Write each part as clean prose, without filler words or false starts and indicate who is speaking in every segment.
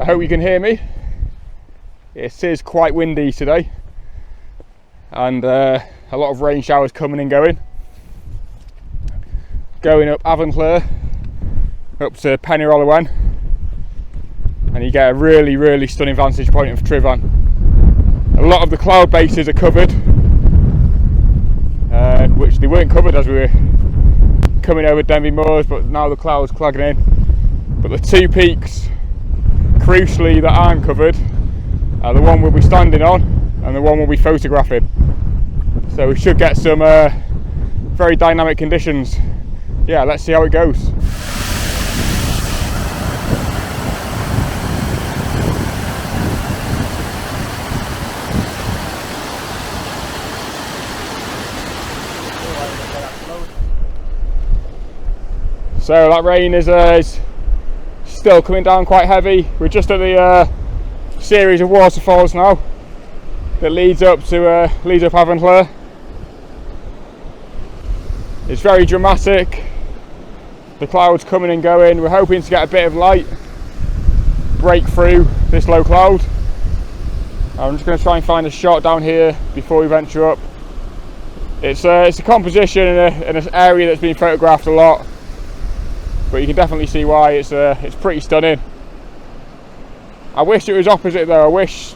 Speaker 1: I hope you can hear me. It is quite windy today, and a lot of rain showers coming and going. Going up Avonlea, up to Penny-Rollowen, and you get a really stunning vantage point of Tryfan. A lot of the cloud bases are covered, which they weren't covered as we were coming over Denby Moors, but now the clouds clagging in. But the two peaks, crucially, that aren't covered are the one we'll be standing on and the one we'll be photographing. So we should get some very dynamic conditions. Yeah, let's see how it goes. So that rain is still coming down quite heavy. We're just at the series of waterfalls now that leads up Avonlea. It's very dramatic. The clouds coming and going. We're hoping to get a bit of light break through this low cloud. I'm just going to try and find a shot down here before we venture up. It's a composition in an area that's been photographed a lot, but you can definitely see why. It's pretty stunning. I wish it was opposite though. I wish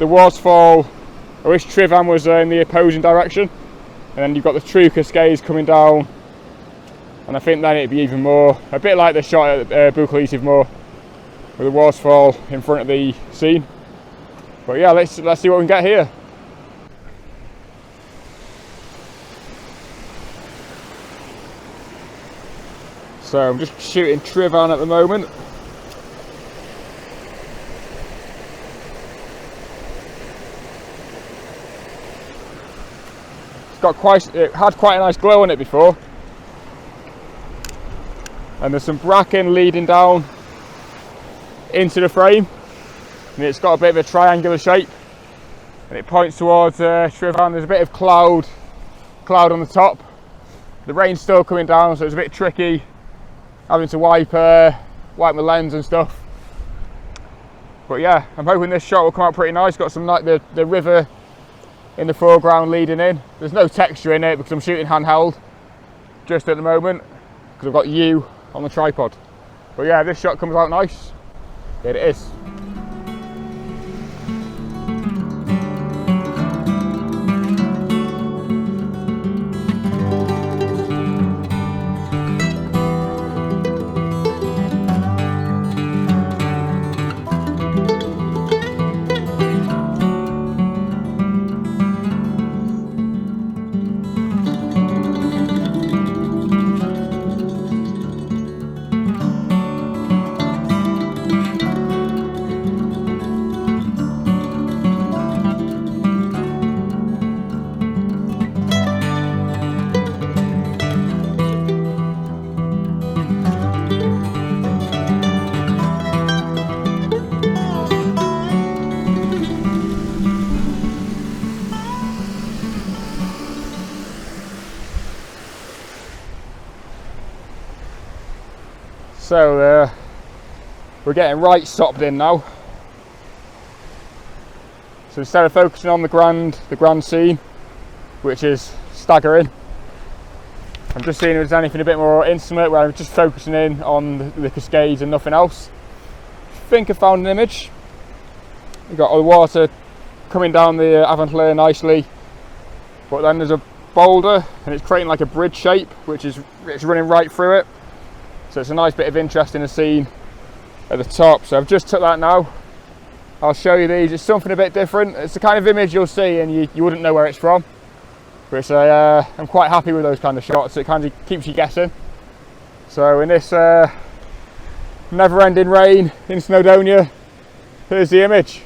Speaker 1: Tryfan was in the opposing direction, and then you've got the true cascades coming down, and I think then it'd be even more, a bit like the shot at Buccleuch Moor with the waterfall in front of the scene. But yeah, let's see what we can get here. So I'm just shooting Tryfan at the moment. It had quite a nice glow on it before, and there's some bracken leading down into the frame, and it's got a bit of a triangular shape, and it points towards Tryfan. There's a bit of cloud on the top. The rain's still coming down, so it's a bit tricky having to wipe my lens and stuff. But yeah, I'm hoping this shot will come out pretty nice. Got some like the river in the foreground leading in. There's no texture in it because I'm shooting handheld just at the moment because I've got you on the tripod. But yeah, this shot comes out nice. It is. So we're getting right stopped in now. So instead of focusing on the grand scene, which is staggering, I'm just seeing if there's anything a bit more intimate where I'm just focusing in on the cascades and nothing else. I think I found an image. You've got all the water coming down the Avonlea nicely, but then there's a boulder and it's creating like a bridge shape, it's running right through it. So it's a nice bit of interest in the scene at the top. So I've just took that now. I'll show you these. It's something a bit different. It's the kind of image you'll see and you wouldn't know where it's from. But I'm quite happy with those kind of shots. It kind of keeps you guessing. So in this never-ending rain in Snowdonia, here's the image.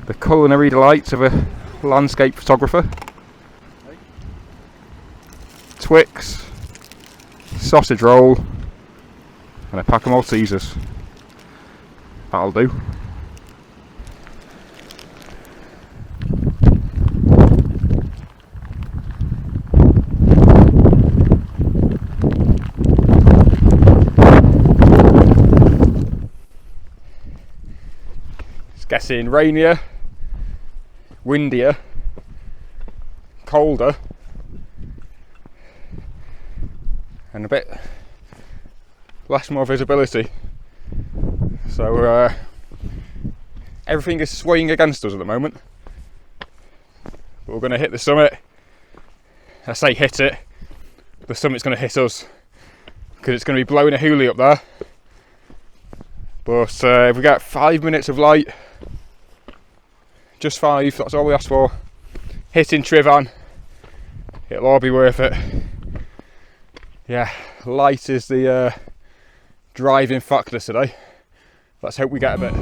Speaker 1: The culinary delights of a landscape photographer. Twix, sausage roll, and a pack of Maltesers. That'll do. It's getting rainier, windier, colder, and a bit less more visibility. So everything is swaying against us at the moment. But we're going to hit the summit. I say hit it, the summit's going to hit us, because it's going to be blowing a hoolie up there. But if we get 5 minutes of light, just 5, that's all we ask for, hitting Trivan, it'll all be worth it. Yeah, light is the driving factor today. Let's hope we get a bit.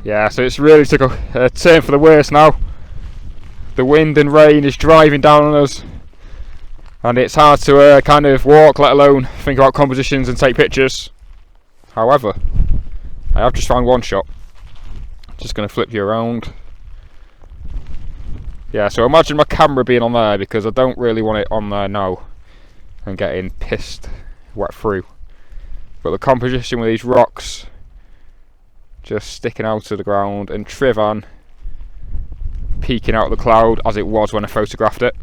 Speaker 1: Yeah, so it's really took a turn for the worse now. The wind and rain is driving down on us, and it's hard to kind of walk, let alone think about compositions and take pictures. However, I have just found one shot. Just going to flip you around. Yeah, so imagine my camera being on there, because I don't really want it on there now and getting pissed wet through. But the composition with these rocks just sticking out of the ground, and Trivan peeking out of the cloud as it was when I photographed it.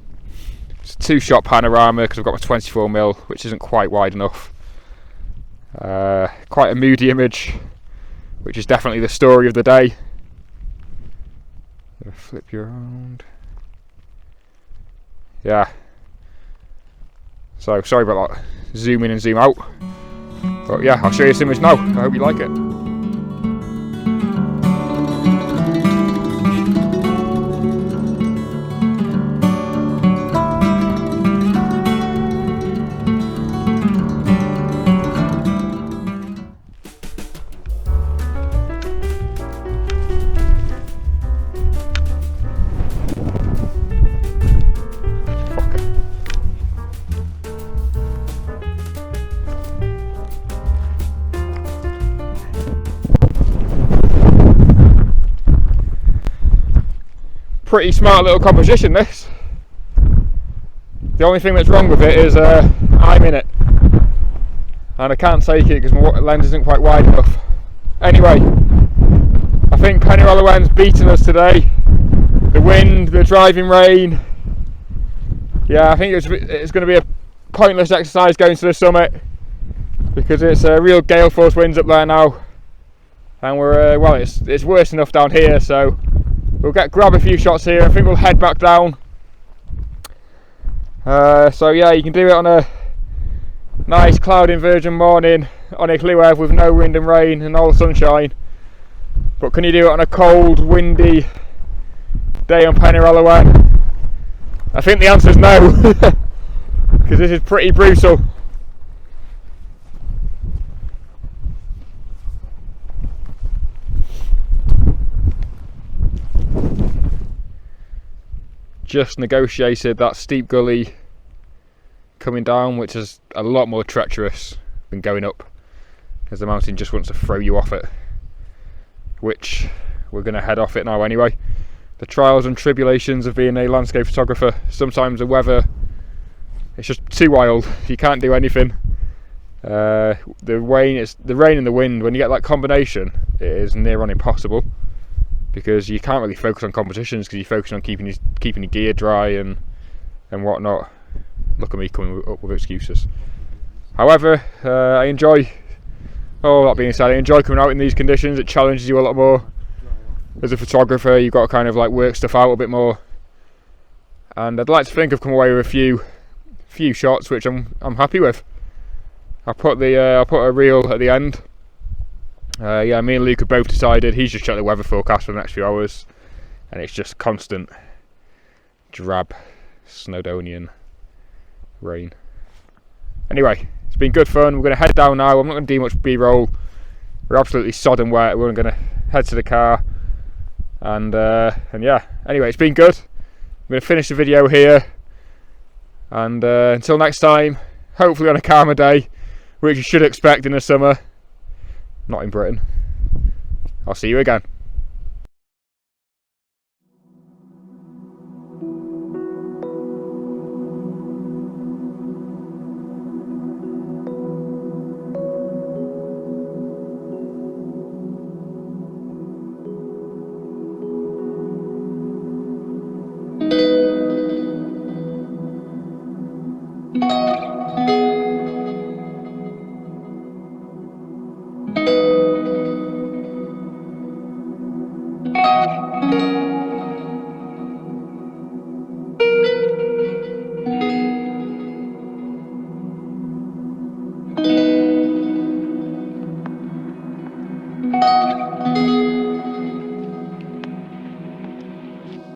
Speaker 1: It's a 2-shot panorama because I've got my 24mm, which isn't quite wide enough. Quite a moody image, which is definitely the story of the day. I'll flip you around. Yeah. So sorry about that. Zoom in and zoom out. But yeah, I'll show you this image now. I hope you like it. Pretty smart little composition, this. The only thing that's wrong with it is I'm in it, and I can't take it because my lens isn't quite wide enough. Anyway, I think Penny-Rallowen's beaten us today. The wind, the driving rain. Yeah, I think it's going to be a pointless exercise going to the summit, because it's a real gale force winds up there now, and we're well, it's worse enough down here, so we'll grab a few shots here. I think we'll head back down. So yeah, you can do it on a nice cloudy virgin morning on a Lluev with no wind and rain and all the sunshine. But can you do it on a cold, windy day on Penny-Rallowen? I think the answer is no, because this is pretty brutal. Just negotiated that steep gully coming down, which is a lot more treacherous than going up, because the mountain just wants to throw you off it, which we're going to head off it now anyway. The trials and tribulations of being a landscape photographer. Sometimes the weather, it's just too wild, you can't do anything. The rain and the wind, when you get that combination, it is near on impossible, because you can't really focus on competitions because you focus on keeping your gear dry and whatnot. Look at me coming up with excuses. However, I enjoy, that being said, I enjoy coming out in these conditions. It challenges you a lot more. As a photographer, you've got to kind of like work stuff out a bit more. And I'd like to think I've come away with a few shots which I'm happy with. I'll put a reel at the end. Yeah, me and Luke have both decided. He's just checked the weather forecast for the next few hours, and it's just constant drab Snowdonian rain. Anyway, it's been good fun. We're going to head down now. I'm not going to do much B-roll. We're absolutely sodden wet. We're going to head to the car, and yeah. Anyway, it's been good. I'm going to finish the video here, and until next time, hopefully on a calmer day, which you should expect in the summer. Not in Britain. I'll see you again.